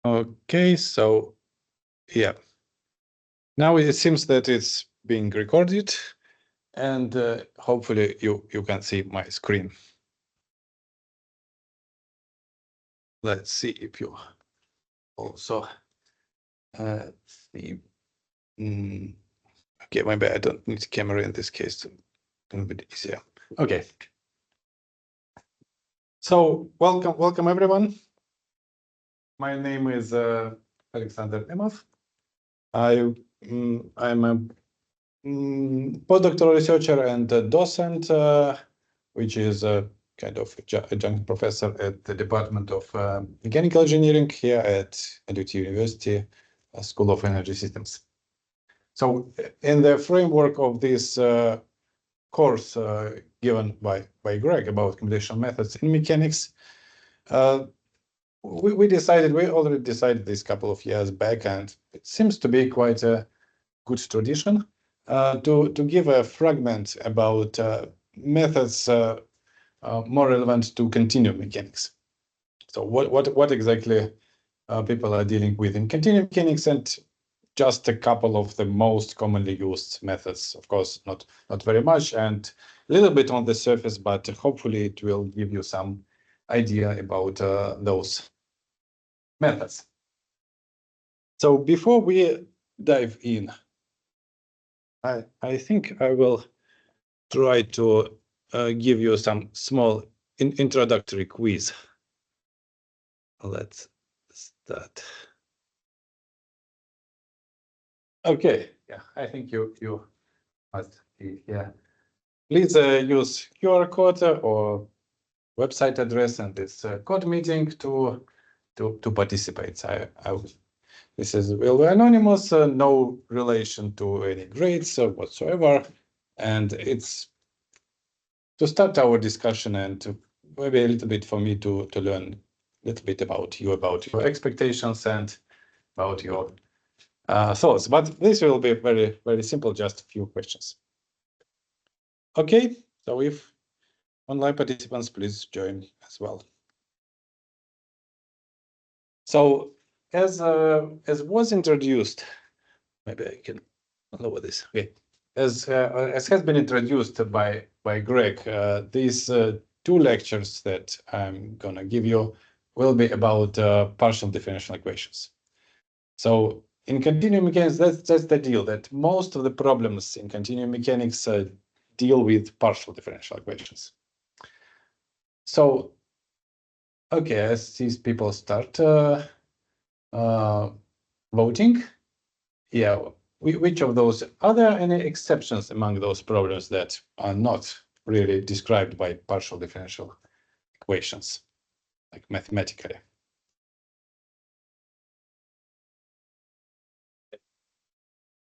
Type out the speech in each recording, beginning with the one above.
Okay, so yeah. Now it seems that it's being recorded, and hopefully you can see my screen. Let's see if you also see. Okay, maybe I don't need camera in this case. A little bit easier. Okay. So welcome everyone. My name is Alexander Nemov. I'm a postdoctoral researcher and a docent, which is a kind of adjunct professor at the Department of Mechanical Engineering here at NUT University School of Energy Systems. So in the framework of this course given by Greg about computational methods in mechanics, we already decided this couple of years back, and it seems to be quite a good tradition to give a fragment about methods more relevant to continuum mechanics. So what exactly people are dealing with in continuum mechanics, and just a couple of the most commonly used methods. Of course, not very much, and a little bit on the surface, but hopefully it will give you some idea about those methods. So before we dive in, I think I will try to give you some small introductory quiz. Let's start. Okay, yeah, I think you must be here. Please use QR code or website address and this code meeting to participate. This will be anonymous, no relation to any grades whatsoever, and it's to start our discussion and to maybe a little bit for me to learn a little bit about your expectations and about your thoughts. But this will be very, very simple, just a few questions. Okay, so if online participants, please join as well. So as was introduced, maybe I can lower this. Okay, as has been introduced by Greg, these two lectures that I'm gonna give you will be about partial differential equations. So in continuum mechanics, that's the deal, that most of the problems in continuum mechanics deal with partial differential equations. So, okay, as these people start voting, yeah, which of those, are there any exceptions among those problems that are not really described by partial differential equations, like mathematically?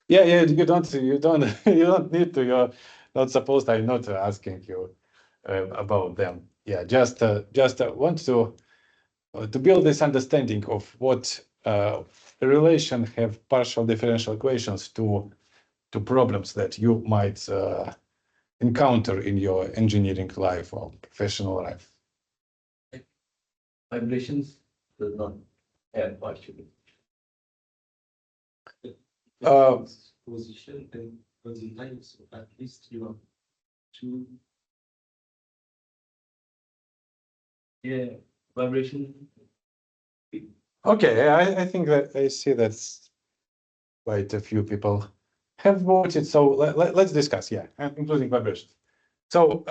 Yeah, you don't need to. You're not supposed. I'm not asking you about them. Yeah, just want to build this understanding of what relation have partial differential equations to problems that you might encounter in your engineering life or professional life. Vibrations does not have partial position and time, so at least you have two. Yeah, vibration. Okay, I think that I see that's quite a few people have voted. So let's discuss, yeah, including vibrations. So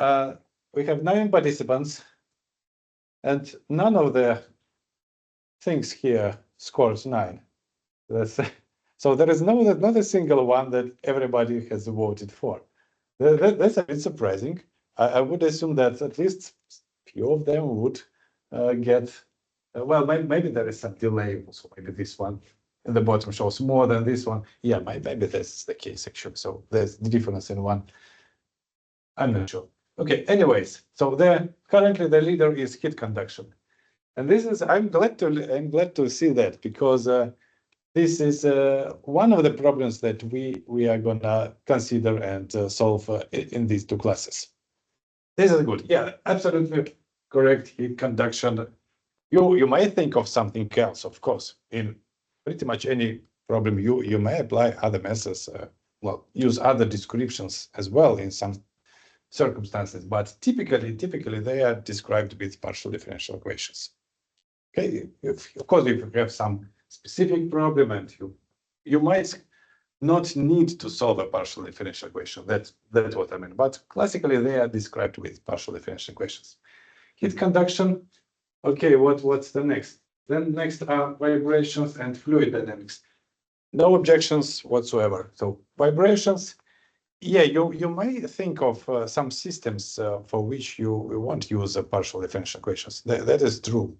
we have 9 participants, and none of the things here scores 9. So there is not a single one that everybody has voted for. That's a bit surprising. I would assume that at least few of them would get. Well, maybe there is some delay. So maybe this one in the bottom shows more than this one. Yeah, maybe that's the case actually. So there's the difference in one. I'm not sure. Okay. Anyways, so currently the leader is heat conduction, and this is I'm glad to see that, because this is one of the problems that we are gonna consider and solve in these two classes. This is good. Yeah, absolutely correct. Heat conduction You might think of something else, of course. In pretty much any problem, you may apply other methods, well, use other descriptions as well in some circumstances, but typically they are described with partial differential equations. Okay, of course, if you have some specific problem and you might not need to solve a partial differential equation. That's what I mean. But classically, they are described with partial differential equations. Heat conduction. Okay, what's the next? Then next are vibrations and fluid dynamics. No objections whatsoever. So vibrations, yeah, you may think of some systems for which you won't use partial differential equations. That is true.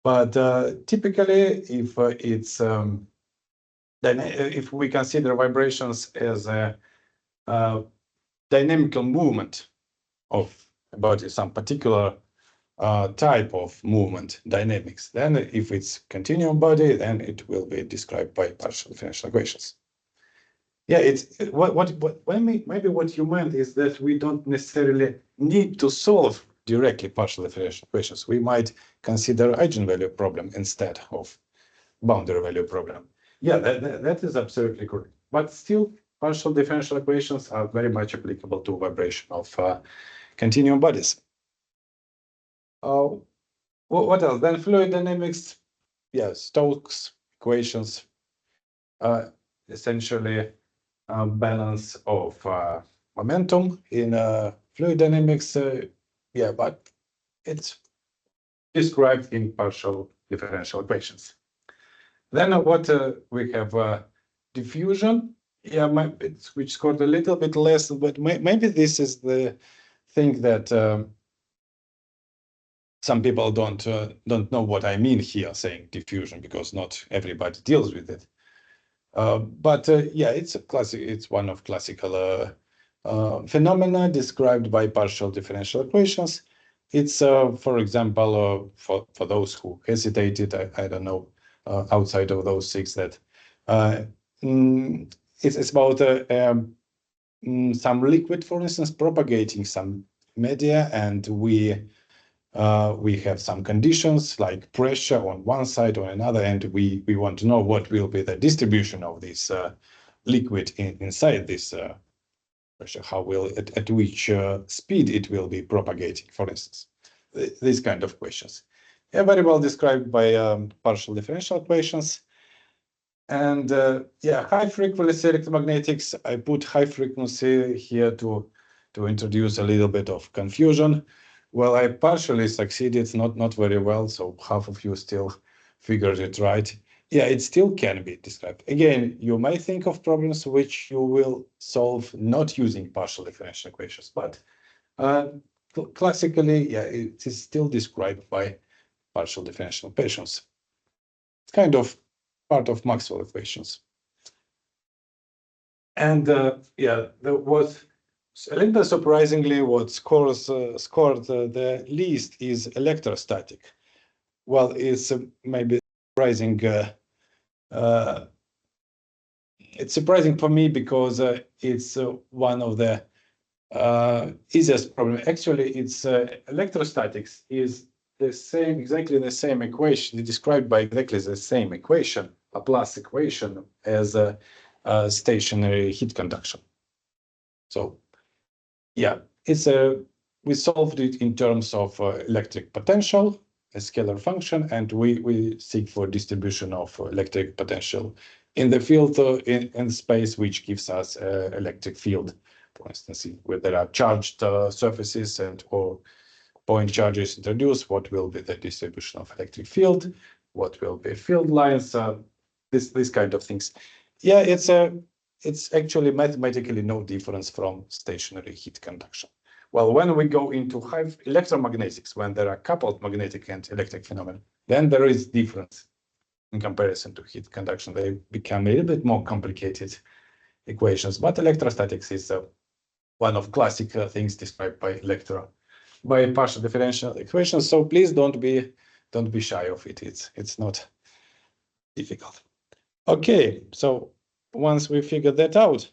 But typically, if if we consider vibrations as a dynamical movement of a body, some particular type of movement dynamics, then if it's continuum body, then it will be described by partial differential equations. Yeah, it's maybe what you meant is that we don't necessarily need to solve directly partial differential equations. We might consider eigenvalue problem instead of boundary value problem. Yeah, that is absolutely correct. But still, partial differential equations are very much applicable to vibration of continuum bodies. What else? Then fluid dynamics, yeah, Stokes equations, essentially balance of momentum in fluid dynamics. Yeah, but it's described in partial differential equations. Then what we have diffusion. Yeah, which scored a little bit less, but maybe this is the thing that some people don't know what I mean here saying diffusion, because not everybody deals with it. But yeah, it's one of classical phenomena described by partial differential equations. It's for example, for those who hesitated, I don't know, outside of those six, that it's about some liquid, for instance, propagating some media, and we have some conditions like pressure on one side or another, and we want to know what will be the distribution of this liquid inside this pressure, how will at which speed it will be propagating, for instance. These kind of questions. Yeah, very well described by partial differential equations. And yeah, high frequency electromagnetics. I put high frequency here to introduce a little bit of confusion. Well, I partially succeeded, not very well, so half of you still figured it right. Yeah, it still can be described. Again, you may think of problems which you will solve not using partial differential equations, but classically, yeah, it is still described by partial differential equations. It's kind of part of Maxwell equations. And yeah, there was a little bit surprisingly what scored the least is electrostatic. Well, it's maybe surprising. It's surprising for me because it's one of the easiest problem. Actually, it's electrostatics is the same, exactly the same equation, described by exactly the same equation, a plus equation, as a stationary heat conduction. So yeah, it's we solved it in terms of electric potential, a scalar function, and we seek for distribution of electric potential in the field in space, which gives us electric field. For instance, where there are charged surfaces or point charges introduced, what will be the distribution of electric field? What will be field lines? This kind of things. Yeah, it's actually mathematically no difference from stationary heat conduction. Well, when we go into high electromagnetics, when there are coupled magnetic and electric phenomena, then there is difference in comparison to heat conduction. They become a little bit more complicated equations, but electrostatics is one of classic things described by partial differential equations. So please don't be shy of it. It's not difficult. Okay, so once we figured that out,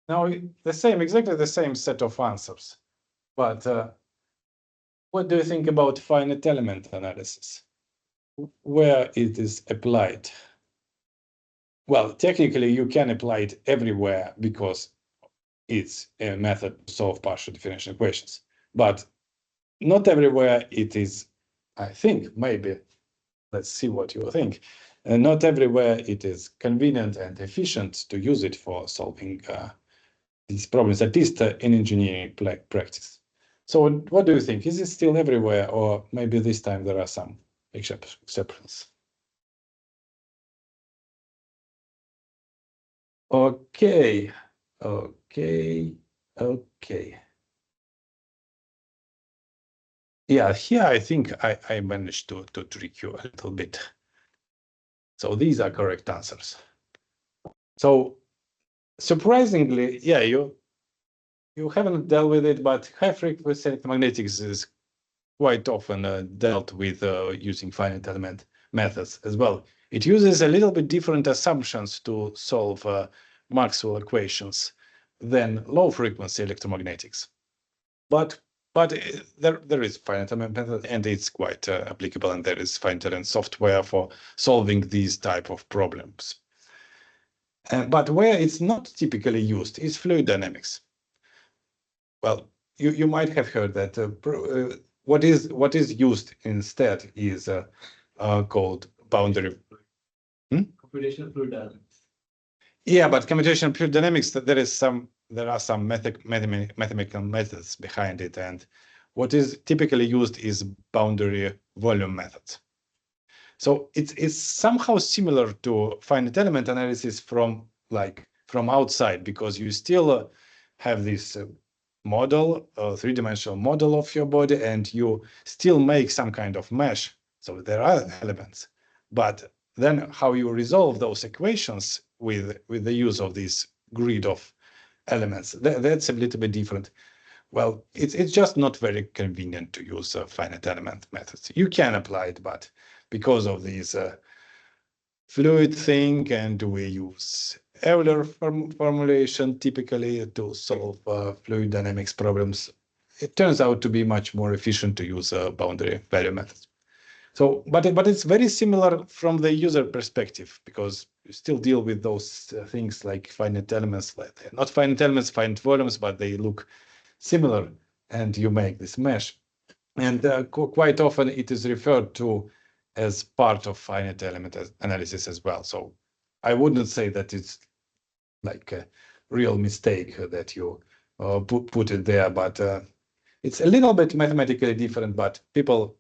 now exactly the same set of answers, but what do you think about finite element analysis? Where it is applied? Well, technically, you can apply it everywhere because it's a method to solve partial differential equations. But not everywhere it is, I think, maybe. Let's see what you think. Not everywhere it is convenient and efficient to use it for solving these problems, at least in engineering practice. So what do you think? Is it still everywhere, or maybe this time there are some exceptions? Okay, okay. Yeah, here I think I managed to trick you a little bit. So these are correct answers. So surprisingly, yeah, you haven't dealt with it, but high frequency electromagnetics is quite often dealt with using finite element methods as well. It uses a little bit different assumptions to solve Maxwell equations than low frequency electromagnetics. But there is finite element method, and it's quite applicable, and there is finite element software for solving these type of problems. But where it's not typically used is fluid dynamics. Well, you might have heard that what is used instead is called boundary. Computational fluid dynamics. Yeah, but computational fluid dynamics, there are some mathematical methods behind it, and what is typically used is boundary volume methods. So it's somehow similar to finite element analysis from outside, because you still have this model, three-dimensional model of your body, and you still make some kind of mesh. So there are elements, but then how you resolve those equations with the use of this grid of elements, that's a little bit different. Well, it's just not very convenient to use finite element methods. You can apply it, but because of these fluid thing, and we use Euler formulation typically to solve fluid dynamics problems, it turns out to be much more efficient to use boundary value methods. So, but it's very similar from the user perspective, because you still deal with those things like finite elements, like not finite elements, finite volumes, but they look similar, and you make this mesh. And quite often it is referred to as part of finite element analysis as well. So I wouldn't say that it's like a real mistake that you put it there, but it's a little bit mathematically different, but people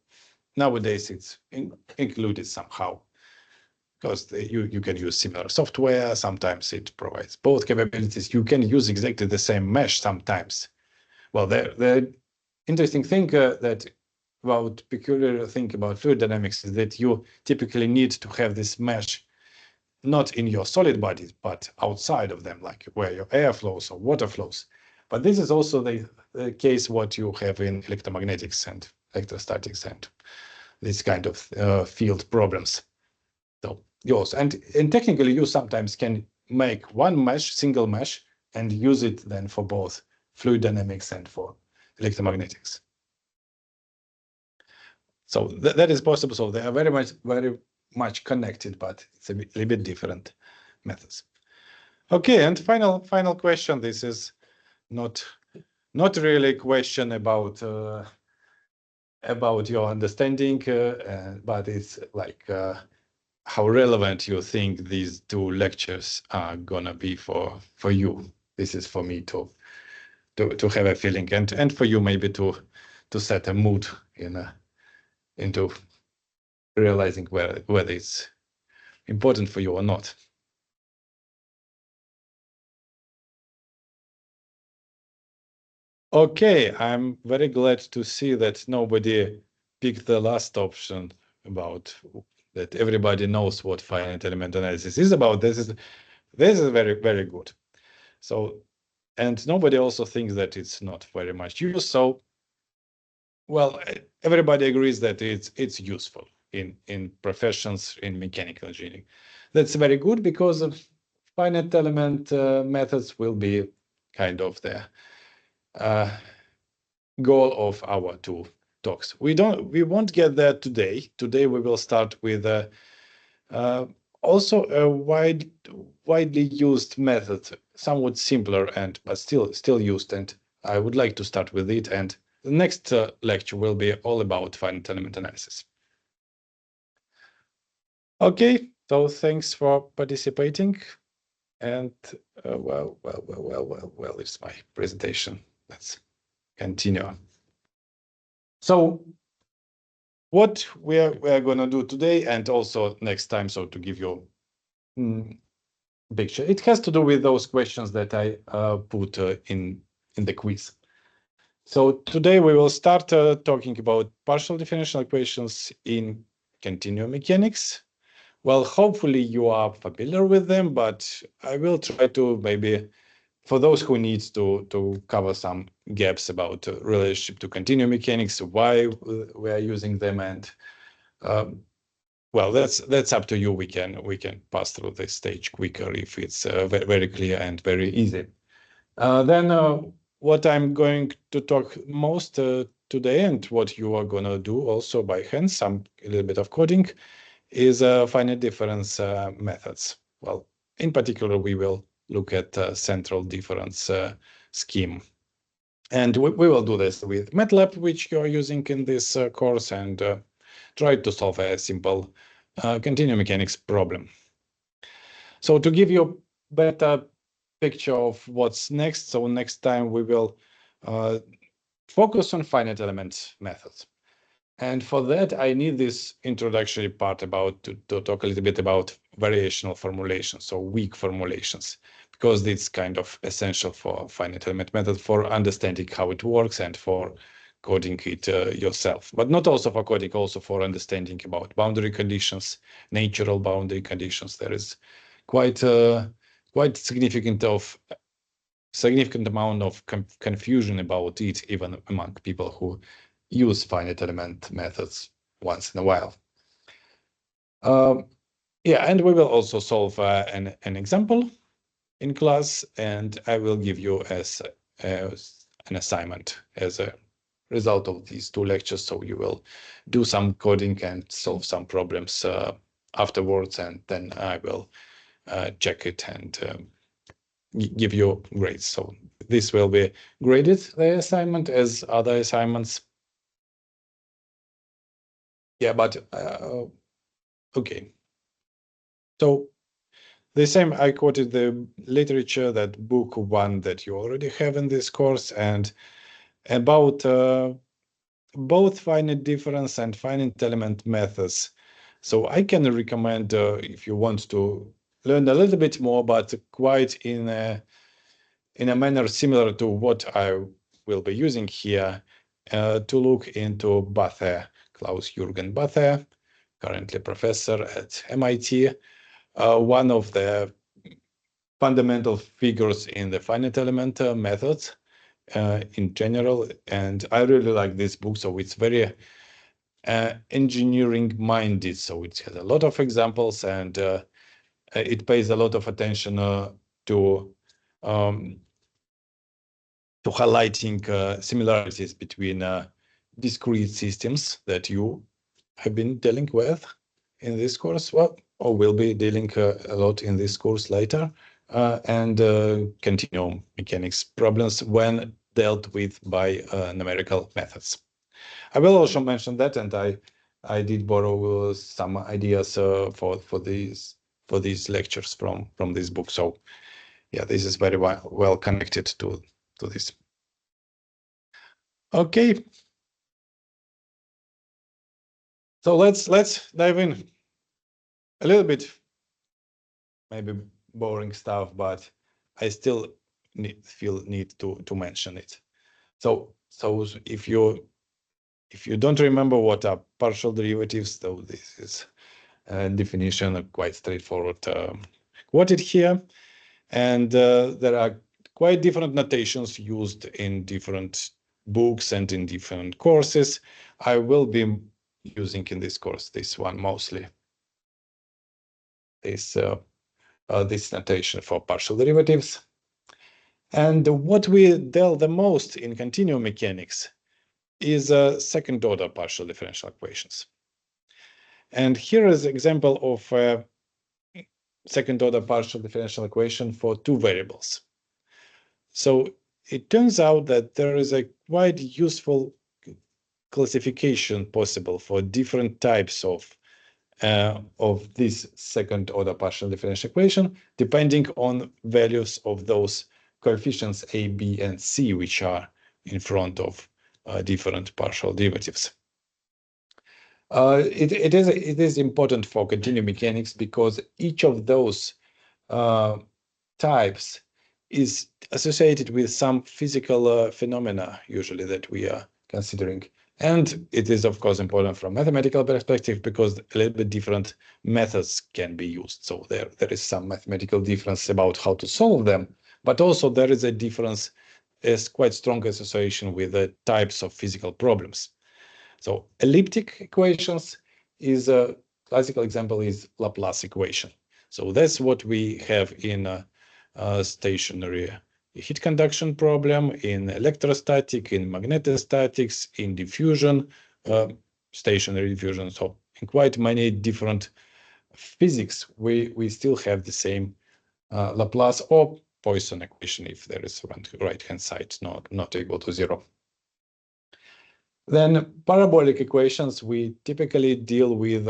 nowadays it's included somehow, because you can use similar software. Sometimes it provides both capabilities. You can use exactly the same mesh sometimes. Well, the interesting thing peculiar thing about fluid dynamics is that you typically need to have this mesh not in your solid bodies, but outside of them, like where your air flows or water flows. But this is also the case what you have in electromagnetics and electrostatics and this kind of field problems. So yours, and technically you sometimes can make one mesh, single mesh, and use it then for both fluid dynamics and for electromagnetics. So that is possible. So they are very much connected, but it's a little bit different methods. Okay, and final question. This is not really a question about your understanding, but it's like how relevant you think these two lectures are gonna be for you. This is for me to have a feeling, and for you maybe to set a mood into realizing whether it's important for you or not. Okay, I'm very glad to see that nobody picked the last option about that everybody knows what finite element analysis is about. This is very, very good. So, and nobody also thinks that it's not very much used. So, well, everybody agrees that it's useful in professions in mechanical engineering. That's very good, because of finite element methods will be kind of the goal of our two talks. We won't get there today. Today we will start with also a widely used method, somewhat simpler but still used. And I would like to start with it. And the next lecture will be all about finite element analysis. Okay, so thanks for participating. And well, it's my presentation. Let's continue. So what we are going to do today and also next time, so to give you picture, it has to do with those questions that I put in the quiz. So today we will start talking about partial differential equations in continuum mechanics. Well, hopefully you are familiar with them, but I will try to maybe, for those who need to cover some gaps about relationship to continuum mechanics, why we are using them, and well, that's up to you. We can pass through this stage quicker if it's very clear and very easy. Then what I'm going to talk most today, and what you are gonna do also by hand, a little bit of coding, is finite difference methods. Well, in particular, we will look at central difference scheme. And we will do this with MATLAB, which you're using in this course, and try to solve a simple continuum mechanics problem. So to give you a better picture of what's next, so next time we will focus on finite element methods. And for that, I need this introductory part to talk a little bit about variational formulations, so weak formulations, because it's kind of essential for finite element method for understanding how it works and for coding it yourself, but not also for coding, also for understanding about boundary conditions, natural boundary conditions. There is quite significant amount of confusion about it, even among people who use finite element methods once in a while. Yeah, and we will also solve an example in class, and I will give you as an assignment as a result of these two lectures. So you will do some coding and solve some problems afterwards, and then I will check it and give you grades. So this will be graded, the assignment, as other assignments. Yeah, but okay. So the same, I quoted the literature, that book one that you already have in this course, and about both finite difference and finite element methods. So I can recommend if you want to learn a little bit more, but quite in a manner similar to what I will be using here, to look into Bathe, Klaus-Jürgen Bathe, currently professor at MIT, one of the fundamental figures in the finite element methods in general. And I really like this book. So it's very engineering minded. So it has a lot of examples, and it pays a lot of attention to highlighting similarities between discrete systems that you have been dealing with in this course, well, or will be dealing a lot in this course later, and continuum mechanics problems when dealt with by numerical methods. I will also mention that, and I did borrow some ideas for these lectures from this book. So yeah, this is very well connected to this. Okay. So let's dive in. A little bit maybe boring stuff, but I still feel need to mention it. So if you don't remember what are partial derivatives, so this is a definition quite straightforward quoted here, and there are quite different notations used in different books and in different courses. I will be using in this course this one mostly, this notation for partial derivatives. And what we deal the most in continuum mechanics is second-order partial differential equations. And here is an example of a second-order partial differential equation for two variables. So it turns out that there is a quite useful classification possible for different types of this second-order partial differential equation, depending on values of those coefficients a, b, and c, which are in front of different partial derivatives. It is important for continuum mechanics because each of those types is associated with some physical phenomena, usually, that we are considering. And it is, of course, important from mathematical perspective because a little bit different methods can be used. So there is some mathematical difference about how to solve them, but also there is a difference, is quite strong association with the types of physical problems. So elliptic equations is a classical example is Laplace equation. So that's what we have in a stationary heat conduction problem, in electrostatic, in magnetostatics, in diffusion, stationary diffusion. So in quite many different physics, we still have the same Laplace or Poisson equation if there is one right-hand side not equal to 0. Then parabolic equations, we typically deal with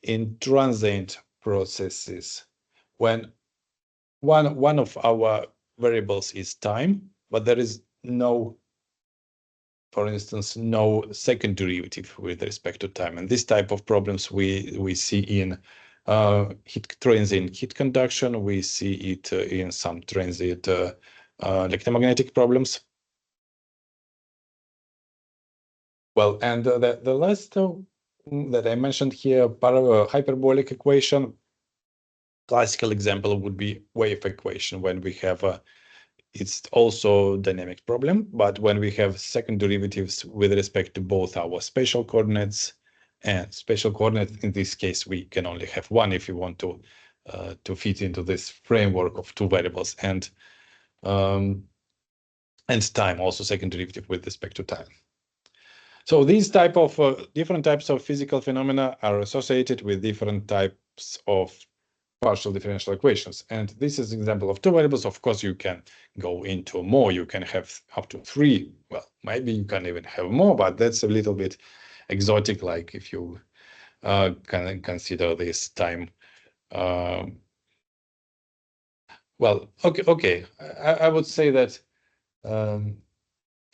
in transient processes when one of our variables is time, but there is no, for instance, no second derivative with respect to time. And this type of problems we see in transient heat conduction. We see it in some transient electromagnetic problems. Well, and the last that I mentioned here, hyperbolic equation, classical example would be wave equation when we have it's also dynamic problem, but when we have second derivatives with respect to both our spatial coordinates and spatial coordinates, in this case, we can only have one if you want to fit into this framework of two variables and time, also second derivative with respect to time. So these type of different types of physical phenomena are associated with different types of partial differential equations. And this is an example of two variables. Of course, you can go into more. You can have up to 3. Well, maybe you can even have more, but that's a little bit exotic, like if you can consider this time. Well, okay. I would say that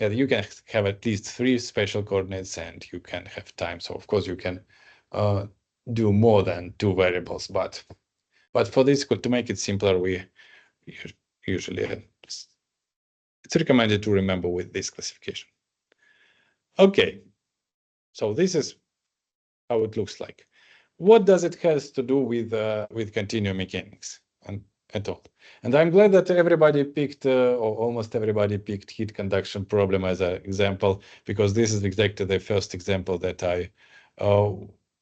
yeah, you can have at least 3 spatial coordinates and you can have time. So of course you can do more than 2 variables, but for this, to make it simpler, we usually it's recommended to remember with this classification. Okay, so this is how it looks like. What does it has to do with continuum mechanics at all? And I'm glad that everybody picked, or almost everybody picked, heat conduction problem as an example, because this is exactly the first example that I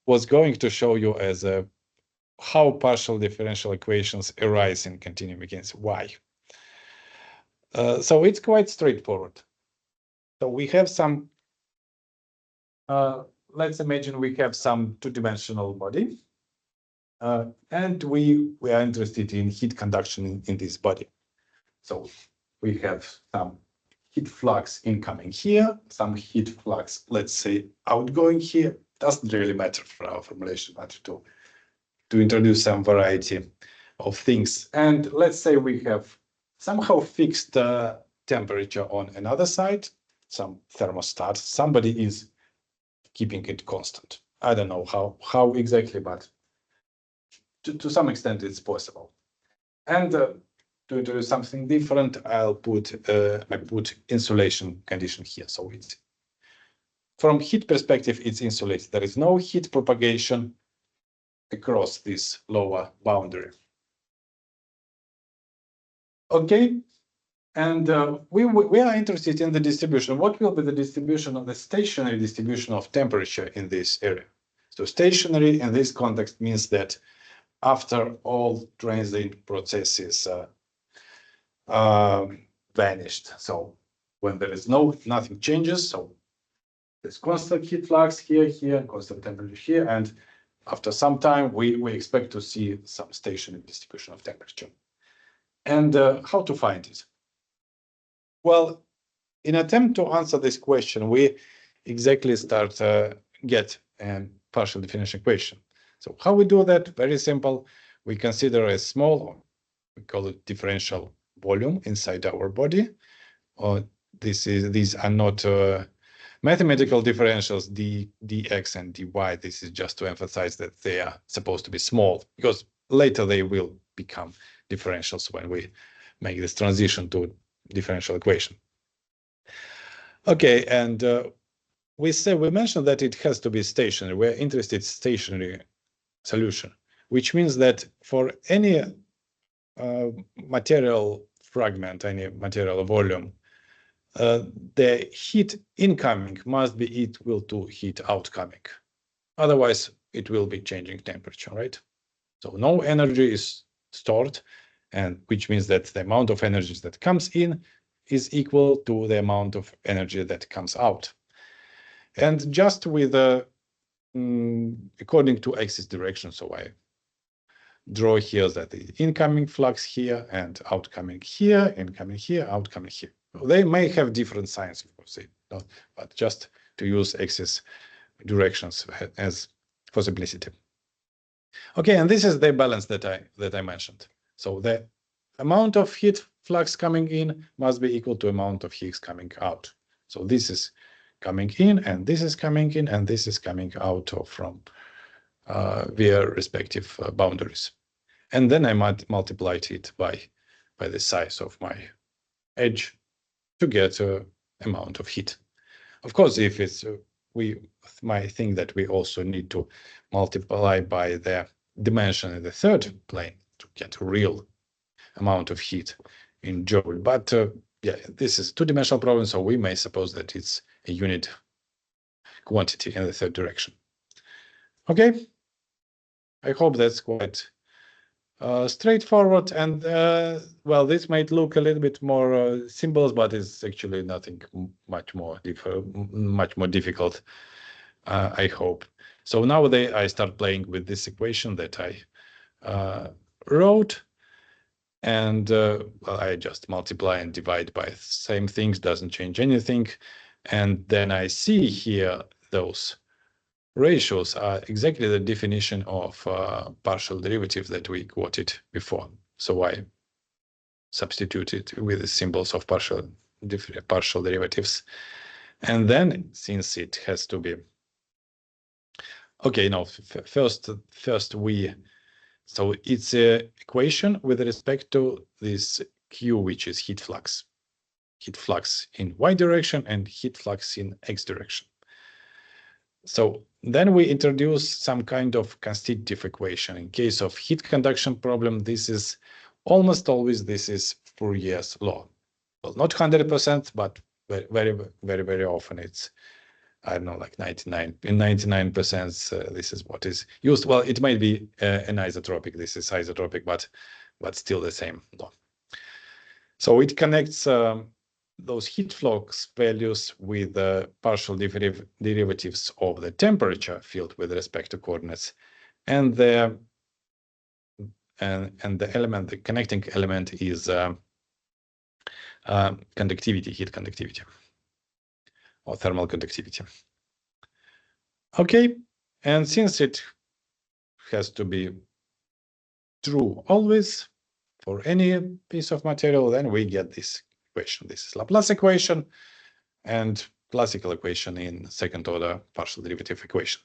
was going to show you as how partial differential equations arise in continuum mechanics. Why? So it's quite straightforward. So we have some, let's imagine we have some two-dimensional body. And we are interested in heat conduction in this body. So we have some heat flux incoming here, some heat flux, let's say, outgoing here. Doesn't really matter for our formulation, but to introduce some variety of things. And let's say we have somehow fixed temperature on another side, some thermostat. Somebody is keeping it constant. I don't know how exactly, but to some extent it's possible. And to do something different, I put insulation condition here. So it's from heat perspective, it's insulated. There is no heat propagation across this lower boundary. Okay, and we are interested in the distribution. What will be the distribution of the stationary distribution of temperature in this area? So stationary in this context means that after all transient processes vanished. So when there is nothing changes. So there's constant heat flux here, constant temperature here, and after some time, we expect to see some stationary distribution of temperature. And how to find it? Well, in attempt to answer this question, we exactly start get a partial differential equation. So how we do that? Very simple. We consider a small, we call it differential volume inside our body. These are not mathematical differentials, dx and dy. This is just to emphasize that they are supposed to be small, because later they will become differentials when we make this transition to differential equation. Okay, and we mentioned that it has to be stationary. We're interested in stationary solution, which means that for any material fragment, any material volume, the heat incoming must be equal to heat outcoming. Otherwise, it will be changing temperature, right? So no energy is stored, and which means that the amount of energy that comes in is equal to the amount of energy that comes out. And just with according to axis direction, so I draw here that the incoming flux here and outcoming here, incoming here, outcoming here. They may have different signs, of course, but just to use axis directions as for simplicity. Okay, and this is the balance that I mentioned. So the amount of heat flux coming in must be equal to amount of heat coming out. So this is coming in, and this is coming in, and this is coming out from their respective boundaries. And then I might multiply it by the size of my edge to get amount of heat. Of course, if it's we might think that we also need to multiply by the dimension in the third plane to get a real amount of heat in joule. But yeah, this is two-dimensional problem, so we may suppose that it's a unit quantity in the third direction. Okay, I hope that's quite straightforward, and well, this might look a little bit more symbols, but it's actually nothing much more difficult, I hope. So nowadays I start playing with this equation that I wrote, and well, I just multiply and divide by same things, doesn't change anything, and then I see here those ratios are exactly the definition of partial derivative that we quoted before. So I substituted with the symbols of partial derivatives. And then, since it has to be okay, no, first we, so it's a equation with respect to this Q, which is heat flux in Y direction and heat flux in X direction. So then we introduce some kind of constitutive equation. In case of heat conduction problem, this is almost always Fourier's law. Well, not 100%, but very often it's, I don't know, like 99%. This is what is used. Well, it might be anisotropic. This is isotropic, but still the same law. So it connects those heat flux values with the partial derivatives of the temperature field with respect to coordinates, and the element, the connecting element is conductivity, heat conductivity, or thermal conductivity. Okay, and since it has to be true always for any piece of material, then we get this equation. This is Laplace equation and classical equation in second order partial derivative equation.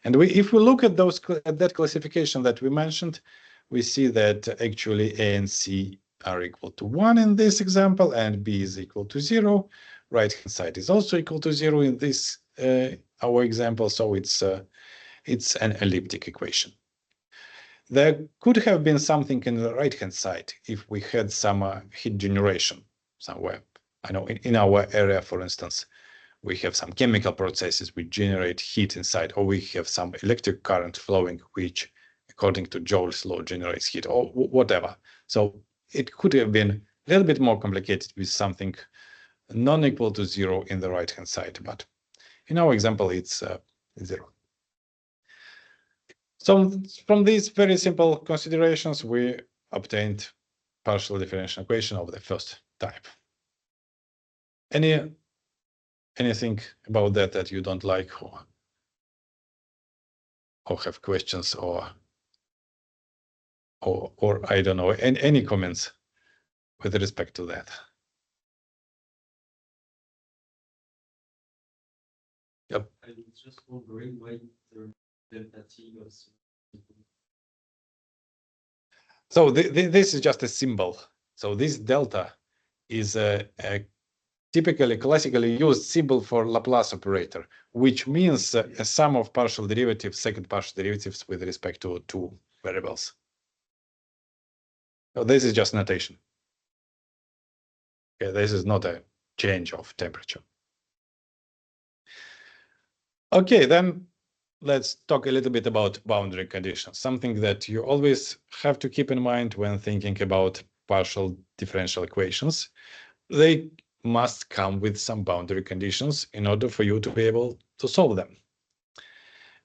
And if we look at that classification that we mentioned, we see that actually A and C are equal to 1 in this example, and B is equal to 0. Right hand side is also equal to 0 in this our example, so it's an elliptic equation. There could have been something in the right hand side if we had some heat generation somewhere. I know in our area, for instance, we have some chemical processes which generate heat inside, or we have some electric current flowing, which according to Joule's law generates heat, or whatever. So it could have been a little bit more complicated with something non-equal to 0 in the right-hand side, but in our example, it's 0. So from these very simple considerations, we obtained partial differential equation of the first type. Anything about that you don't like, or have questions, or I don't know, any comments with respect to that? Yep. I was just wondering why the delta t was. So this is just a symbol. So this delta is a typically classically used symbol for Laplace operator, which means a sum of partial derivatives, second partial derivatives with respect to two variables. So this is just notation. Okay, this is not a change of temperature. Okay, then let's talk a little bit about boundary conditions, something that you always have to keep in mind when thinking about partial differential equations. They must come with some boundary conditions in order for you to be able to solve them.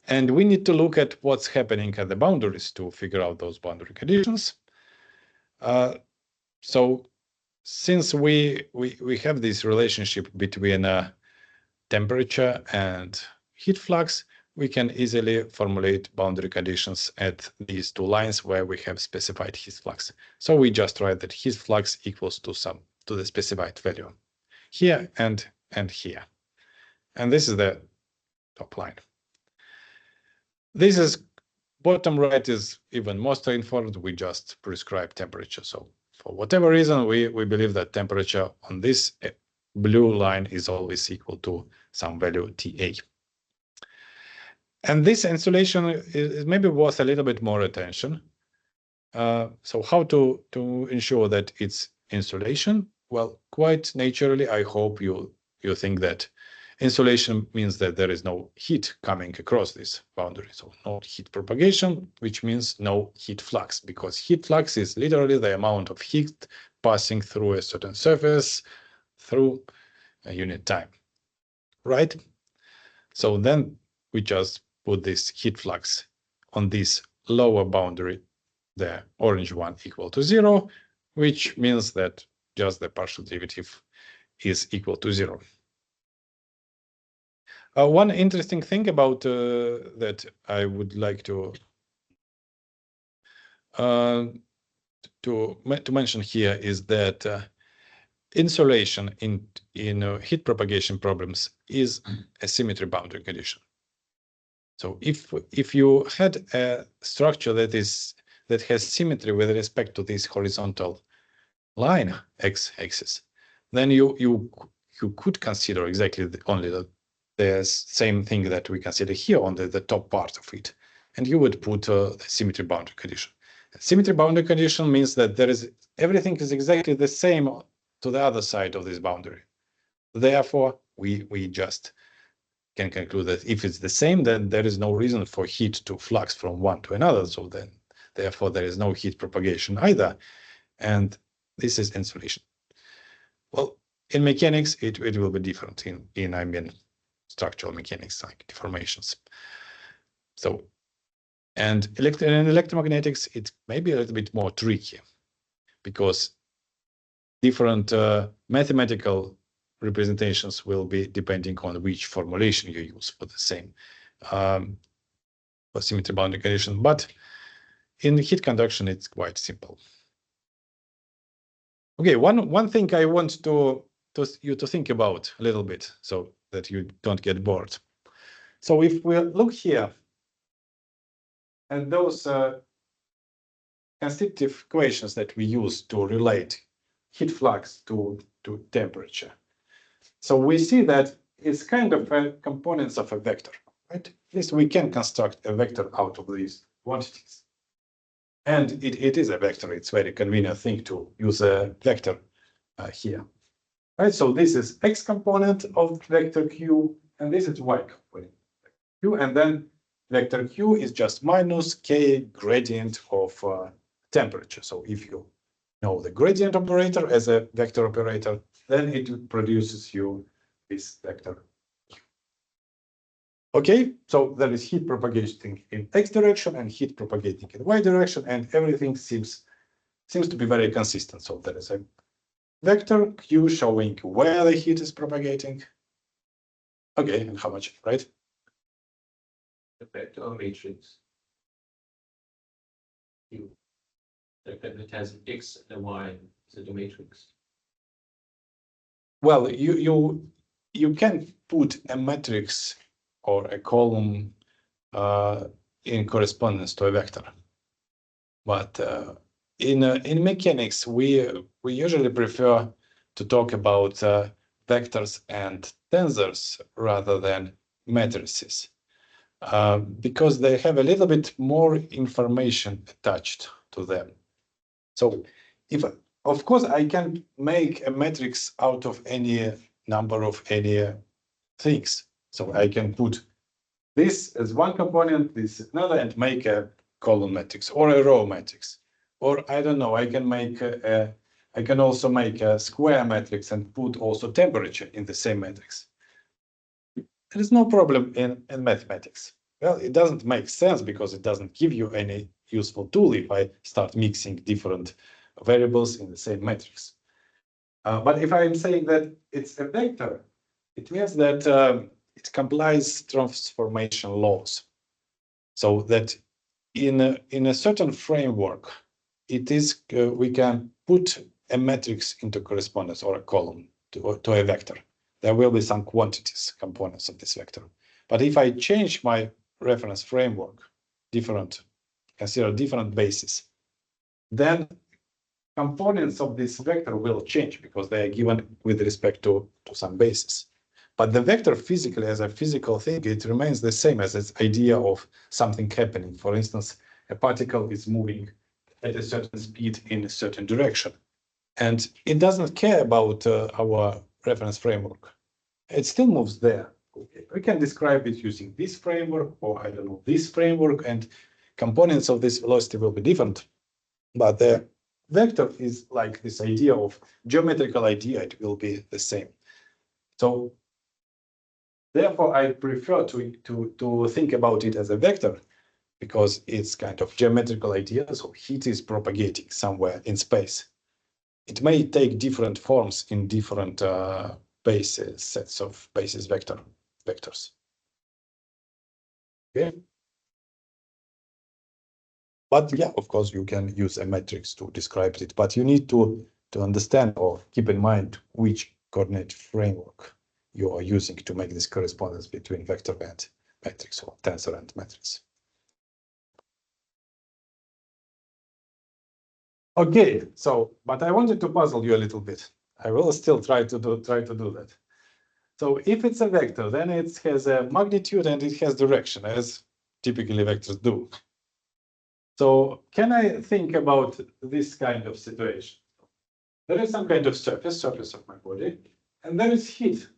And we need to look at what's happening at the boundaries to figure out those boundary conditions. So since we have this relationship between temperature and heat flux, we can easily formulate boundary conditions at these two lines where we have specified heat flux. So we just write that heat flux equals to the specified value here and here. And this is the top line. This is bottom right is even more straightforward. We just prescribe temperature. So for whatever reason, we believe that temperature on this blue line is always equal to some value TA. And this insulation is maybe worth a little bit more attention. So how to ensure that it's insulation? Well, quite naturally, I hope you think that insulation means that there is no heat coming across this boundary. So no heat propagation, which means no heat flux, because heat flux is literally the amount of heat passing through a certain surface through a unit time, right? So then we just put this heat flux on this lower boundary, the orange one, equal to 0, which means that just the partial derivative is equal to 0. One interesting thing about that I would like to mention here is that insulation in heat propagation problems is a symmetry boundary condition. So if you had a structure that has symmetry with respect to this horizontal line x-axis, then you could consider exactly only the same thing that we consider here on the top part of it, and you would put the symmetry boundary condition. Symmetry boundary condition means that everything is exactly the same to the other side of this boundary. Therefore, we just can conclude that if it's the same, then there is no reason for heat to flux from one to another. So then, therefore, there is no heat propagation either. And this is insulation. Well, in mechanics, it will be different in I mean, structural mechanics, like deformations. So, and in electromagnetics, it may be a little bit more tricky because different mathematical representations will be depending on which formulation you use for the same for symmetry boundary condition. But in heat conduction, it's quite simple. Okay, one thing I want you to think about a little bit so that you don't get bored. So if we look here at those constitutive equations that we use to relate heat flux to temperature. So we see that it's kind of components of a vector, right? At least we can construct a vector out of these quantities. And it is a vector. It's a very convenient thing to use a vector here. Right, so this is x component of vector q, and this is y component q, and then vector q is just minus k gradient of temperature. So if you know the gradient operator as a vector operator, then it produces you this vector. Okay, so there is heat propagating in X direction and heat propagating in Y direction, and everything seems to be very consistent. So there is a vector Q showing where the heat is propagating. Okay, and how much, right? The vector matrix. Q. That has X and Y as the matrix. Well, you can put a matrix or a column in correspondence to a vector, but in mechanics we usually prefer to talk about vectors and tensors rather than matrices, because they have a little bit more information attached to them. So if, of course, I can make a matrix out of any number of any things. So I can put this as one component, this another, and make a column matrix or a row matrix. Or I don't know, I can also make a square matrix and put also temperature in the same matrix. There is no problem in mathematics. Well, it doesn't make sense because it doesn't give you any useful tool if I start mixing different variables in the same matrix. But if I'm saying that it's a vector, it means that it complies transformation laws. So that in a certain framework, it is we can put a matrix into correspondence or a column to a vector. There will be some quantities, components of this vector. But if I change my reference framework, consider different bases, then components of this vector will change because they are given with respect to some basis. But the vector physically, as a physical thing, it remains the same as its idea of something happening. For instance, a particle is moving at a certain speed in a certain direction, and it doesn't care about our reference framework. It still moves there. We can describe it using this framework, or I don't know, this framework, and components of this velocity will be different. But the vector is like this idea of geometrical idea, it will be the same. So therefore, I prefer to think about it as a vector because it's kind of geometrical idea. So heat is propagating somewhere in space. It may take different forms in different bases, sets of basis vectors. Okay. But yeah, of course, you can use a matrix to describe it, but you need to understand or keep in mind which coordinate framework you are using to make this correspondence between vector and matrix, or tensor and matrix. Okay, so, but I wanted to puzzle you a little bit. I will still try to do that. So if it's a vector, then it has a magnitude and it has direction, as typically vectors do. So can I think about this kind of situation? There is some kind of surface of my body, and there is heat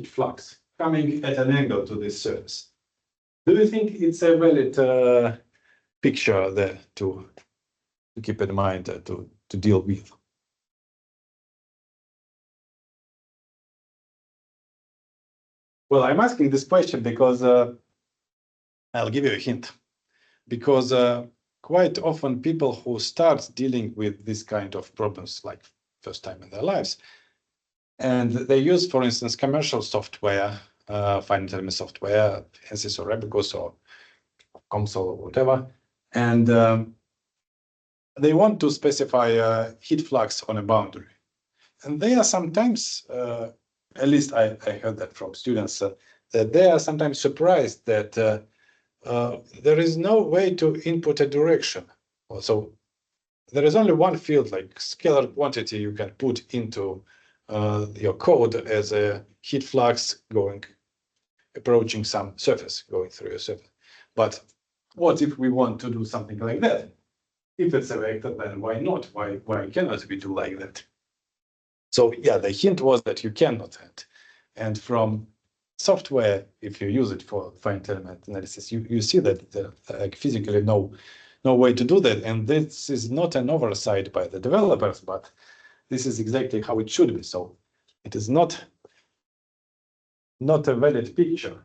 flux coming at an angle to this surface. Do you think it's a valid picture there to keep in mind, to deal with? Well, I'm asking this question because I'll give you a hint. Because quite often people who start dealing with this kind of problems, like first time in their lives, and they use, for instance, commercial software, finite element software, ANSYS or Abacus or COMSOL or whatever, and they want to specify heat flux on a boundary. And they are sometimes, at least I heard that from students, that they are sometimes surprised that there is no way to input a direction. So there is only one field, like scalar quantity, you can put into your code as a heat flux approaching some surface, going through a surface. But what if we want to do something like that? If it's a vector, then why not? Why cannot we do like that? So yeah, the hint was that you cannot. And from software, if you use it for finite element analysis, you see that like physically no way to do that. And this is not an oversight by the developers, but this is exactly how it should be. So It is not a valid picture.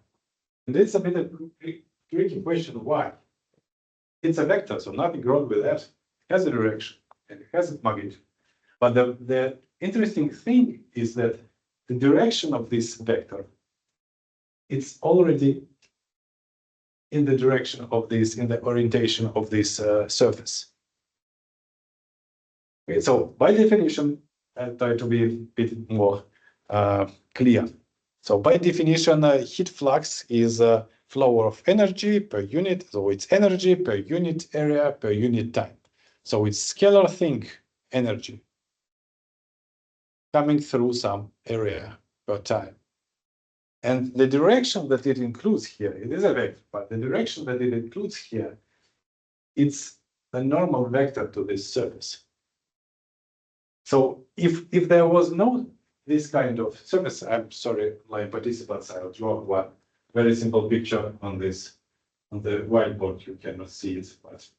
And it's a bit of a tricky question. Why? It's a vector, so nothing wrong with that. It has a direction and it has a magnitude. But the interesting thing is that the direction of this vector, it's already in the direction of this, in the orientation of this surface. Okay, so by definition, I'll try to be a bit more clear. So by definition, heat flux is a flow of energy per unit. So it's energy per unit area per unit time. So it's scalar thing, energy, coming through some area per time. And the direction that it includes here, it is a vector, but the direction that it includes here, it's a normal vector to this surface. So if there was no this kind of surface, I'm sorry, my participants, I'll draw one very simple picture on this, on the whiteboard. You cannot see it, but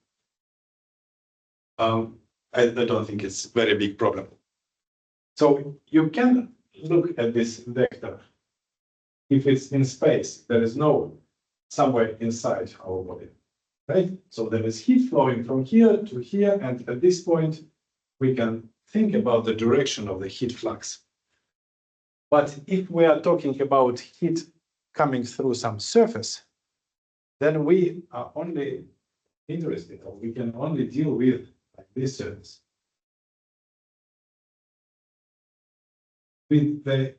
I don't think it's a very big problem. So you can look at this vector. If it's in space, there is no somewhere inside our body, right? So there is heat flowing from here to here, and at this point, we can think about the direction of the heat flux. But if we are talking about heat coming through some surface, then we are only interested, or we can only deal with like this surface. With the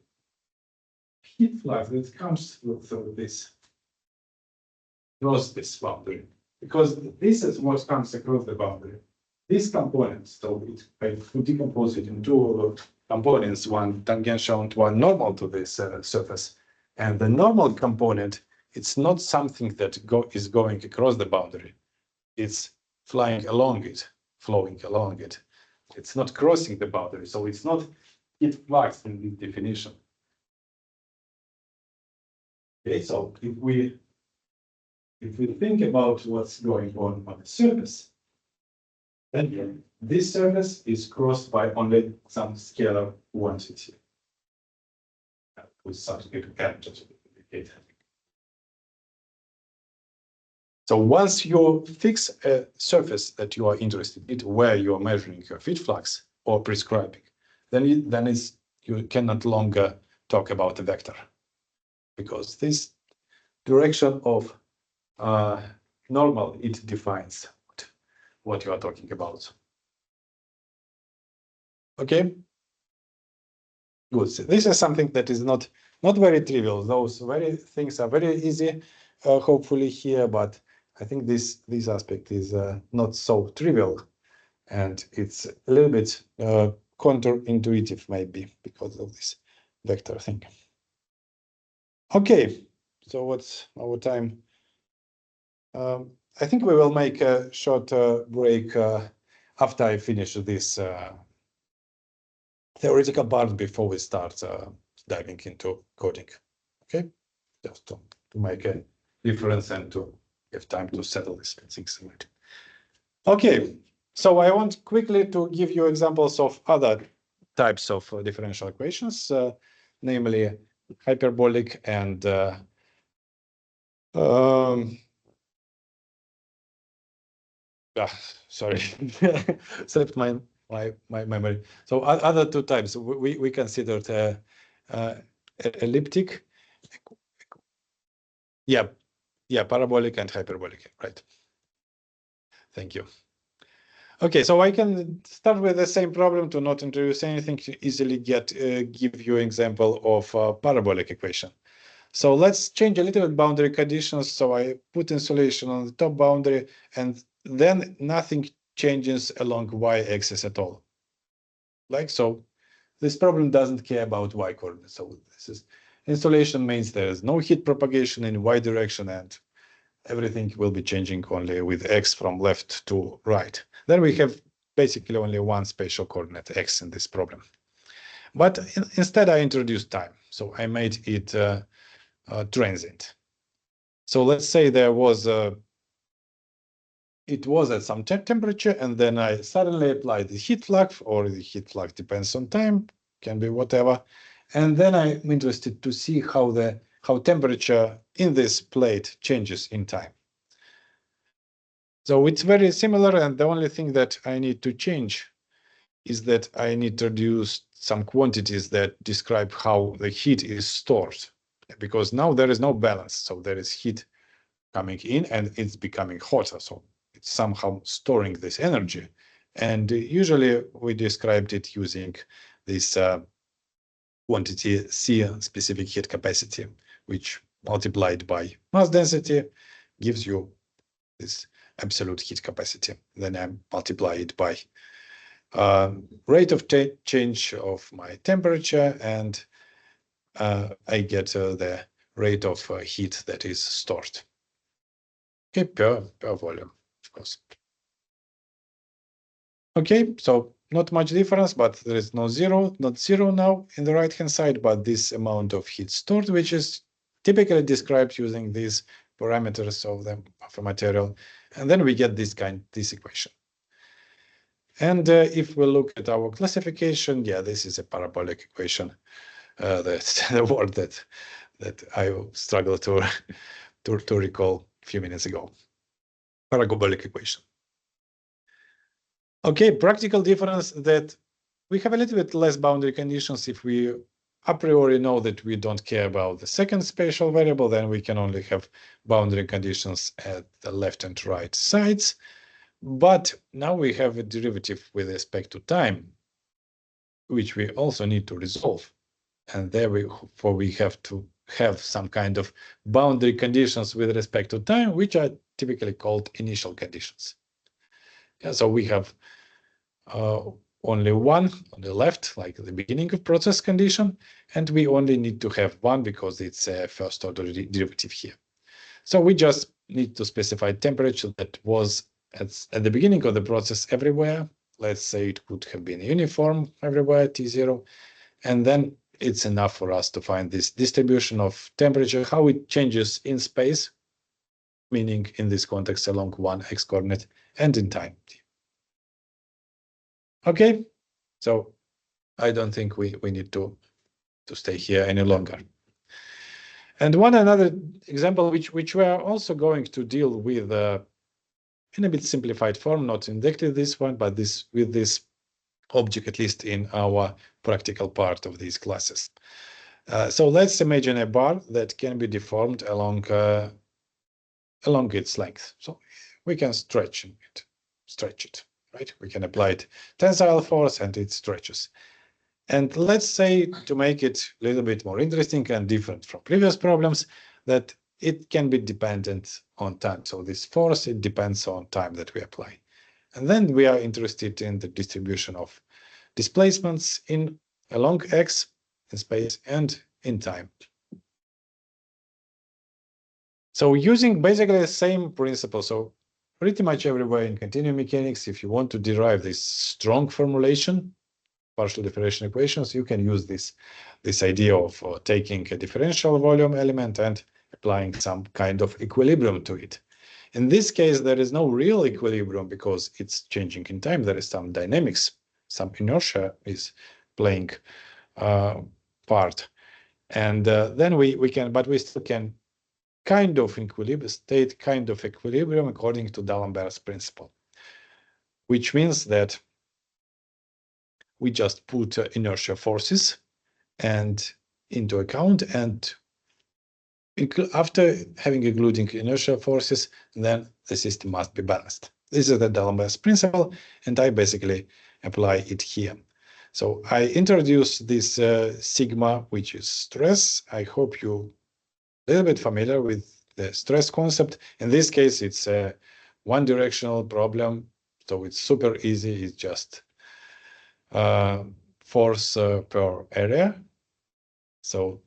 heat flux that comes through this, across this boundary, because this is what comes across the boundary. This component, so I could decompose it into components, one tangential and one normal to this surface. And the normal component, it's not something that is going across the boundary. It's flying along it, flowing along it. It's not crossing the boundary, so it's not heat flux in this definition. Okay, so if we think about what's going on the surface, then this surface is crossed by only some scalar quantity with substitute m to indicate. So once you fix a surface that you are interested in, where you are measuring your heat flux or prescribing, then you can no longer talk about a vector, because this direction of normal, it defines what you are talking about. Okay, good. So this is something that is not very trivial. Those very things are very easy, hopefully here, but I think this aspect is not so trivial, and it's a little bit counterintuitive maybe because of this vector thing. Okay, so what's our time? I think we will make a short break after I finish this theoretical part before we start diving into coding. Okay, just to make a difference and to have time to settle these things. Okay, so I want quickly to give you examples of other types of differential equations, namely hyperbolic and sorry, slipped my memory. So other two types we considered elliptic. Yeah, parabolic and hyperbolic, right? Thank you. Okay, so I can start with the same problem to not introduce anything, to easily give you an example of a parabolic equation. So let's change a little bit boundary conditions. So I put insulation on the top boundary, and then nothing changes along y-axis at all. Like so, this problem doesn't care about y coordinates. So this is insulation means there is no heat propagation in y direction, and everything will be changing only with x from left to right. Then we have basically only one spatial coordinate, x, in this problem. But instead, I introduced time. So I made it transient. So let's say there was it was at some temperature, and then I suddenly applied the heat flux, or the heat flux depends on time, can be whatever. And then I'm interested to see how temperature in this plate changes in time. So it's very similar, and the only thing that I need to change is that I need to introduce some quantities that describe how the heat is stored, because now there is no balance. So there is heat coming in and it's becoming hotter. So it's somehow storing this energy. And usually we described it using this quantity C, specific heat capacity, which multiplied by mass density gives you this absolute heat capacity. Then I multiply it by rate of change of my temperature, and I get the rate of heat that is stored. Okay, per volume, of course. Okay, so not much difference, but there is not zero now in the right-hand side, but this amount of heat stored, which is typically described using these parameters of a material, and then we get this equation. And if we look at our classification, yeah, this is a parabolic equation. That's the word that I struggled to recall a few minutes ago. Parabolic equation. Okay, practical difference that we have a little bit less boundary conditions. If we a priori know that we don't care about the second spatial variable, then we can only have boundary conditions at the left and right sides. But now we have a derivative with respect to time, which we also need to resolve. And therefore we have to have some kind of boundary conditions with respect to time, which are typically called initial conditions. Yeah, so we have only one on the left, like the beginning of process condition, and we only need to have one because it's a first order derivative here. So we just need to specify temperature that was at the beginning of the process everywhere. Let's say it could have been uniform everywhere, T0, and then it's enough for us to find this distribution of temperature, how it changes in space, meaning in this context along one x-coordinate, and in time. Okay, so I don't think we need to stay here any longer. And one another example, which we are also going to deal with in a bit simplified form, not exactly this one, but with this object, at least in our practical part of these classes. So let's imagine a bar that can be deformed along its length. So we can stretch it, right? We can apply it tensile force and it stretches. And let's say, to make it a little bit more interesting and different from previous problems, that it can be dependent on time. So this force, it depends on time that we apply. And then we are interested in the distribution of displacements along x in space and in time. So using basically the same principle, so pretty much everywhere in continuum mechanics, if you want to derive this strong formulation, partial differential equations, you can use this idea of taking a differential volume element and applying some kind of equilibrium to it. In this case, there is no real equilibrium because it's changing in time. There is some dynamics, some inertia is playing part. And then we can, but we still can kind of state kind of equilibrium according to D'Alembert's principle, which means that we just put inertia forces and into account, and after having including inertia forces, then the system must be balanced. This is the D'Alembert's principle, and I basically apply it here. So I introduce this sigma, which is stress. I hope you're a little bit familiar with the stress concept. In this case, it's a one-directional problem, so it's super easy. It's just force per area. So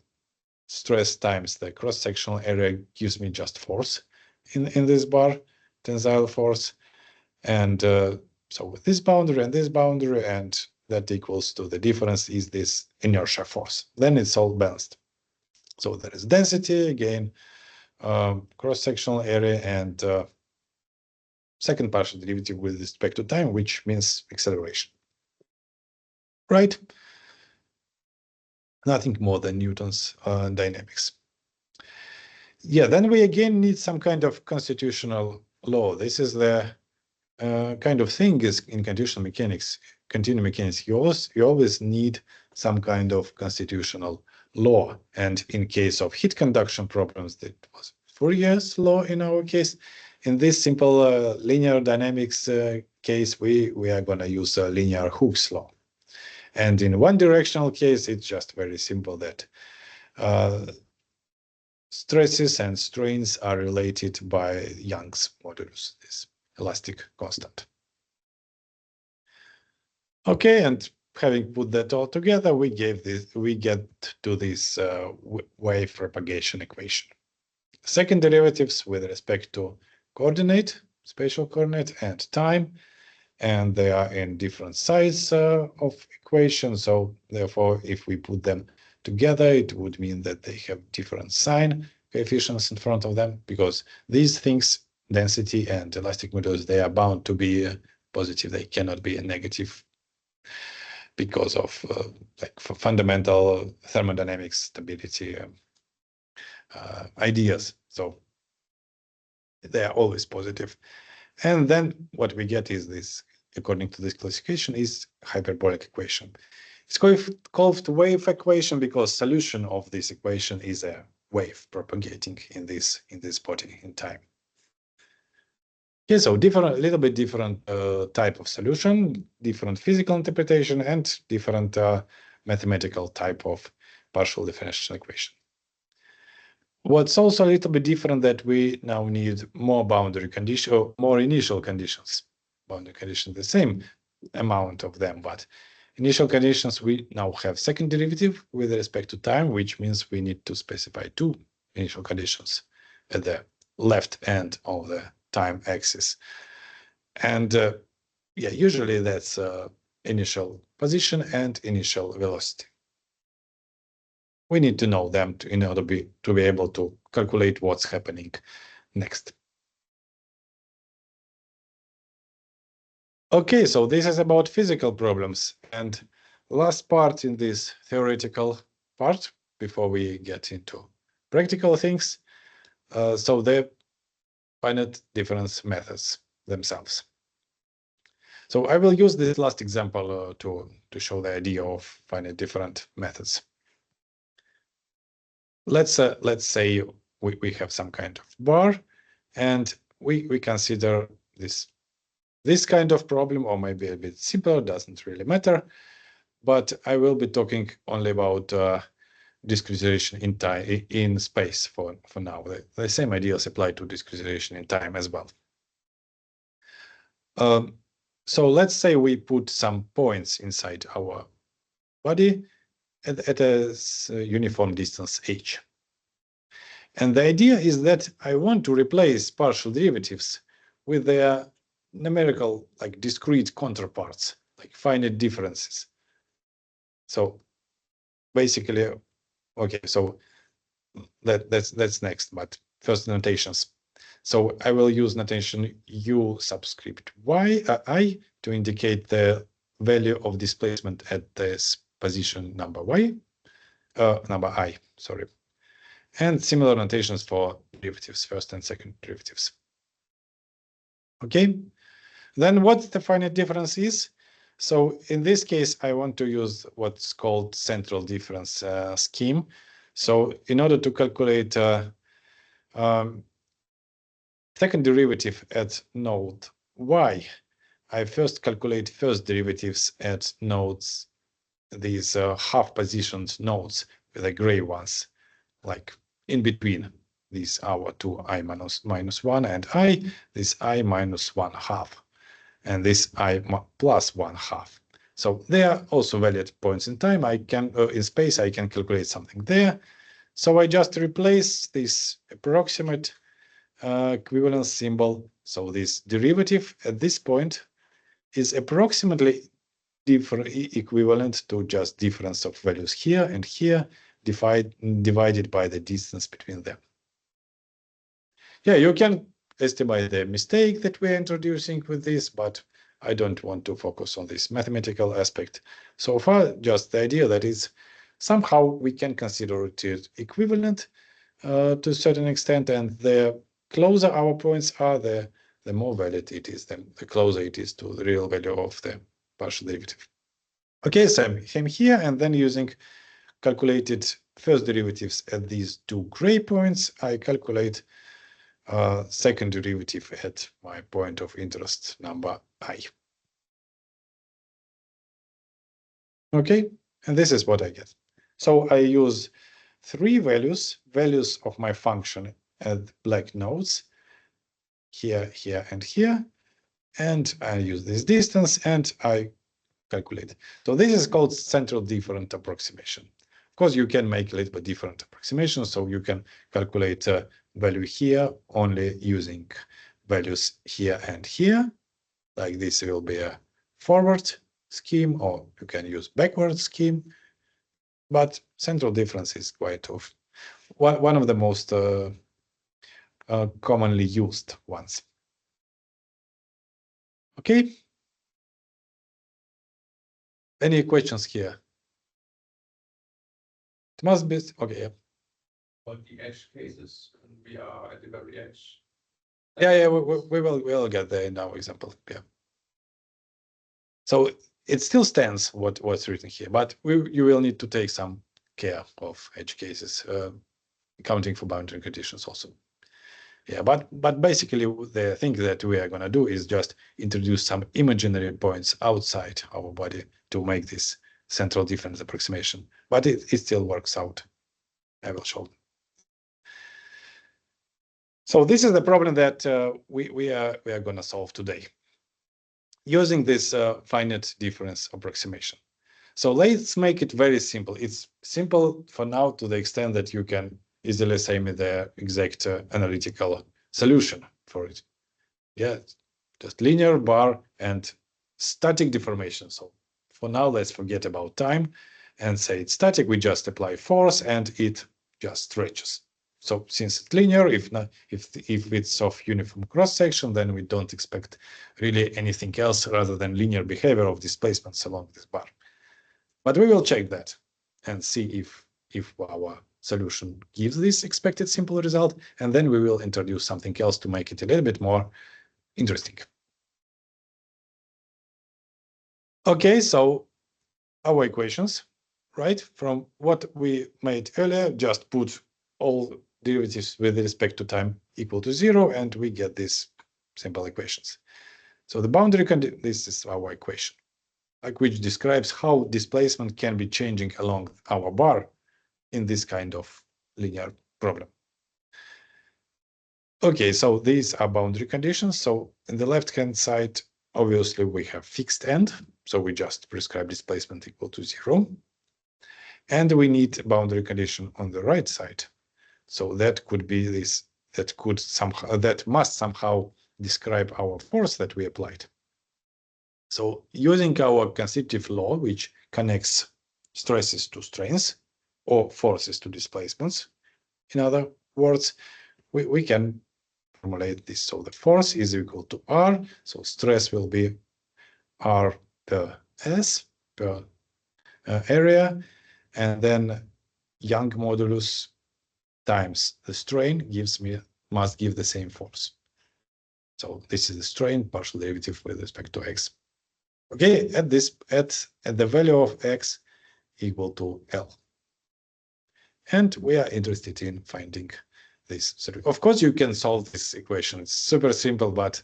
stress times the cross-sectional area gives me just force in this bar, tensile force. And so with this boundary and this boundary, and that equals to the difference is this inertia force. Then it's all balanced. So there is density, again, cross-sectional area, and second partial derivative with respect to time, which means acceleration. Right? nothing more than Newton's dynamics. Yeah, then we again need some kind of constitutional law. This is the kind of thing is in conditional mechanics, continuum mechanics. You always need some kind of constitutional law. And in case of heat conduction problems, that was Fourier's law in our case. In this simple linear dynamics case, we are going to use linear Hooke's law. And in one directional case, it's just very simple that stresses and strains are related by Young's modulus, this elastic constant. Okay, and having put that all together, we get to this wave propagation equation. Second derivatives with respect to coordinate, spatial coordinate, and time, and they are in different sides of equation. So therefore, if we put them together, it would mean that they have different sign coefficients in front of them, because these things, density and elastic modulus, they are bound to be positive. They cannot be a negative because of like for fundamental thermodynamics stability ideas. So they are always positive. And then what we get is this, according to this classification, is hyperbolic equation. It's called wave equation because solution of this equation is a wave propagating in this body in time. Okay, so a little bit different type of solution, different physical interpretation, and different mathematical type of partial differential equation. What's also a little bit different that we now need more boundary condition, or more initial conditions. Boundary conditions, the same amount of them, but initial conditions, we now have second derivative with respect to time, which means we need to specify two initial conditions at the left end of the time axis. And yeah, usually that's initial position and initial velocity. We need to know them in order to be able to calculate what's happening next. Okay, so this is about physical problems. And last part in this theoretical part, before we get into practical things, so the finite difference methods themselves. So I will use this last example to show the idea of finite different methods. Let's say we have some kind of bar, and we consider this kind of problem, or maybe a bit simpler, doesn't really matter. But I will be talking only about discretization in time, in space for now. The same ideas apply to discretization in time as well. So let's say we put some points inside our body at a uniform distance h. And the idea is that I want to replace partial derivatives with their numerical, like discrete counterparts, like finite differences. So basically, okay, so that's next, but first notations. So I will use notation u subscript I to indicate the value of displacement at this position number number I, sorry. And similar notations for derivatives, first and second derivatives. Okay, then what the finite difference is? So in this case, I want to use what's called central difference scheme. So in order to calculate second derivative at node y, I first calculate first derivatives at nodes, these half positioned nodes with the gray ones, like in between these our two I minus 1 and I, this I minus 1/2, and this I plus 1/2. So they are also valid points in time. I can in space I can calculate something there. So I just replace this approximate equivalence symbol. So this derivative at this point is approximately equivalent to just difference of values here and here divided by the distance between them. Yeah, you can estimate the mistake that we're introducing with this, but I don't want to focus on this mathematical aspect so far. Just the idea that is somehow we can consider it equivalent to a certain extent, and the closer our points are, the more valid it is, the closer it is to the real value of the partial derivative. Okay, so I'm here, and then using calculated first derivatives at these two gray points, I calculate second derivative at my point of interest number I. Okay, and this is what I get. So I use three values of my function at black nodes, here, here, and here, and I use this distance and I calculate. So this is called central different approximation. Of course, you can make a little bit different approximation, so you can calculate a value here only using values here and here. Like this will be a forward scheme, or you can use backward scheme. But central difference is quite one of the most commonly used ones. Okay. Any questions here? It must be okay. But the edge cases, we are at the very edge. Yeah, we'll get there in our example. Yeah. So it still stands what's written here, but you will need to take some care of edge cases, accounting for boundary conditions also. Yeah, but basically the thing that we are going to do is just introduce some imaginary points outside our body to make this central difference approximation. But it still works out. I will show. So this is the problem that we are going to solve today using this finite difference approximation. So let's make it very simple. It's simple for now to the extent that you can easily say me the exact analytical solution for it. Yeah, just linear bar and static deformation. So for now, let's forget about time and say it's static. We just apply force and it just stretches. So since it's linear, if it's of uniform cross section, then we don't expect really anything else rather than linear behavior of displacements along this bar. But we will check that and see if our solution gives this expected simple result, and then we will introduce something else to make it a little bit more interesting. Okay, so our equations, right? From what we made earlier, just put all derivatives with respect to time equal to 0, and we get these simple equations. So the boundary condition, this is our equation, like which describes how displacement can be changing along our bar in this kind of linear problem. Okay, so these are boundary conditions. So in the left-hand side, obviously we have fixed end. So we just prescribe displacement equal to 0. And we need a boundary condition on the right side. So that could be this, that must somehow describe our force that we applied. So using our constitutive law, which connects stresses to strains or forces to displacements, in other words, we can formulate this. So the force is equal to R. So stress will be R per S per area, and then Young modulus times the strain must give the same force. So this is the strain partial derivative with respect to x. Okay, at the value of x equal to L. And we are interested in finding this. So of course, you can solve this equation. It's super simple, but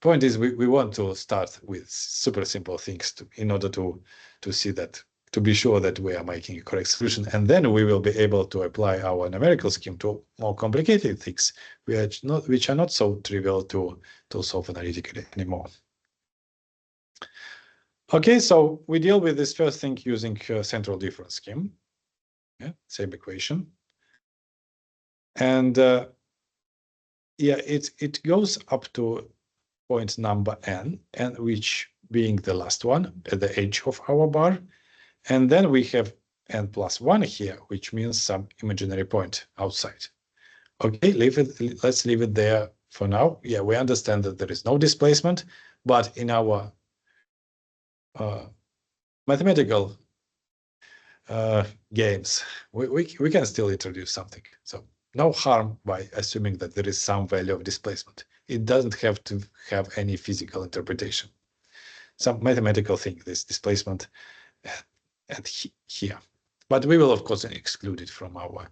point is we want to start with super simple things in order to see that, to be sure that we are making a correct solution. And then we will be able to apply our numerical scheme to more complicated things, which are not so trivial to solve analytically anymore. Okay, so we deal with this first thing using central difference scheme. Yeah, same equation. And yeah, it goes up to point number n, and which being the last one at the edge of our bar. And then we have n plus 1 here, which means some imaginary point outside. Okay, let's leave it there for now. Yeah, we understand that there is no displacement, but in our mathematical games, we can still introduce something. So no harm by assuming that there is some value of displacement. It doesn't have to have any physical interpretation. Some mathematical thing, this displacement at here. But we will, of course, exclude it from our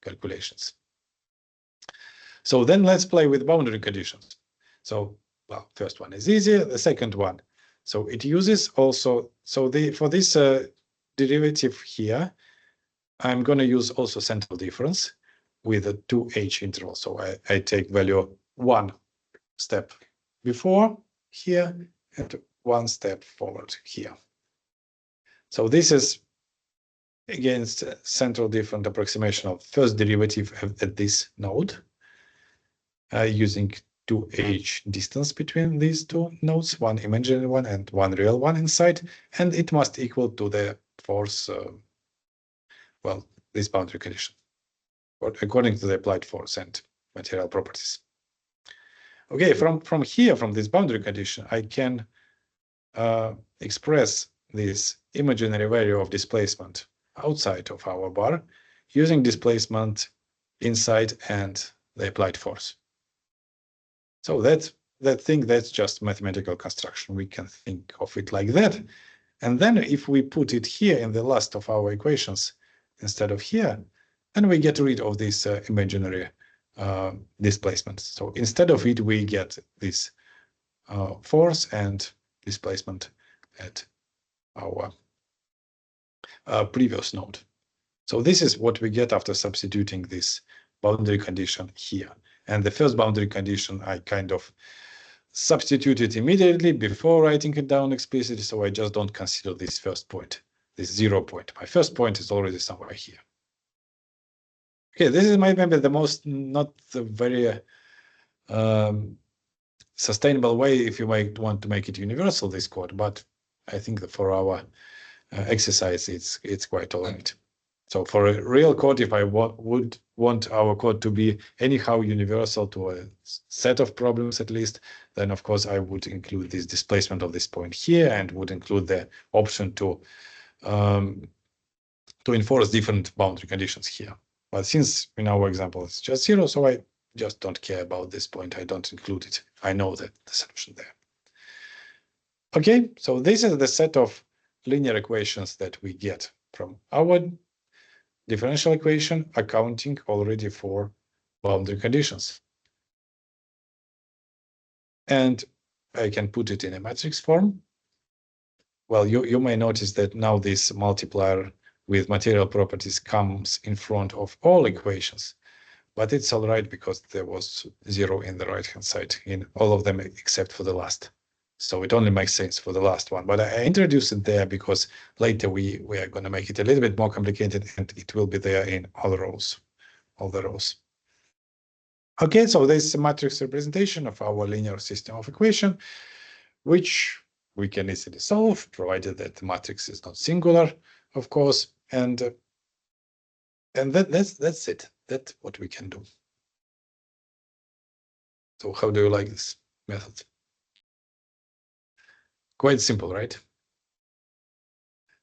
calculations. So then let's play with boundary conditions. So, well, first one is easier, the second one. So it uses also, so for this derivative here, I'm going to use also central difference with a 2h interval. So I take value 1 step before here and 1 step forward here. So this is against central different approximation of first derivative at this node, using 2h distance between these two nodes, one imaginary one and one real one inside, and it must equal to the force, well, this boundary condition, according to the applied force and material properties. Okay, from here, from this boundary condition, I can express this imaginary value of displacement outside of our bar using displacement inside and the applied force. So that's just mathematical construction. We can think of it like that. And then if we put it here in the last of our equations instead of here, then we get rid of this imaginary displacement. So instead of it, we get this force and displacement at our previous node. So this is what we get after substituting this boundary condition here. And the first boundary condition, I kind of substituted immediately before writing it down explicitly, so I just don't consider this first point, this 0 point. My first point is already somewhere here. Okay, this is maybe the most not very sustainable way if you might want to make it universal, this code, but I think that for our exercise, it's quite all right. So for a real code, if I would want our code to be anyhow universal to a set of problems at least, then of course I would include this displacement of this point here and would include the option to enforce different boundary conditions here. But since in our example it's just 0, so I just don't care about this point. I don't include it. I know that the solution there. Okay, so this is the set of linear equations that we get from our differential equation, accounting already for boundary conditions. And I can put it in a matrix form. Well, you may notice that now this multiplier with material properties comes in front of all equations, but it's all right because there was 0 in the right-hand side in all of them except for the last. So it only makes sense for the last one, but I introduced it there because later we are going to make it a little bit more complicated and it will be there in all the rows. Okay, so this is a matrix representation of our linear system of equation, which we can easily solve, provided that the matrix is not singular, of course, and that's it. That's what we can do. So how do you like this method? Quite simple, right?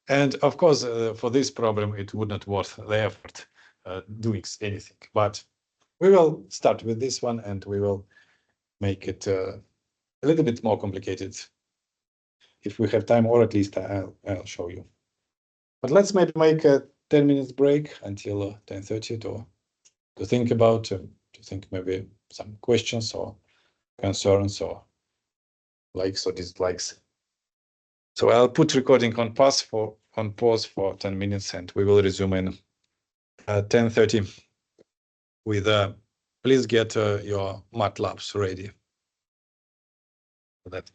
And of course, for this problem, it would not worth the effort doing anything. But we will start with this one, and we will make it a little bit more complicated if we have time, or at least I'll show you. But let's make a 10 minutes break until 10:30 to think about, to think maybe some questions or concerns or likes or dislikes. So I'll put recording on pause for 10 minutes, and we will resume in 10:30 with please get your MATLABs ready for that.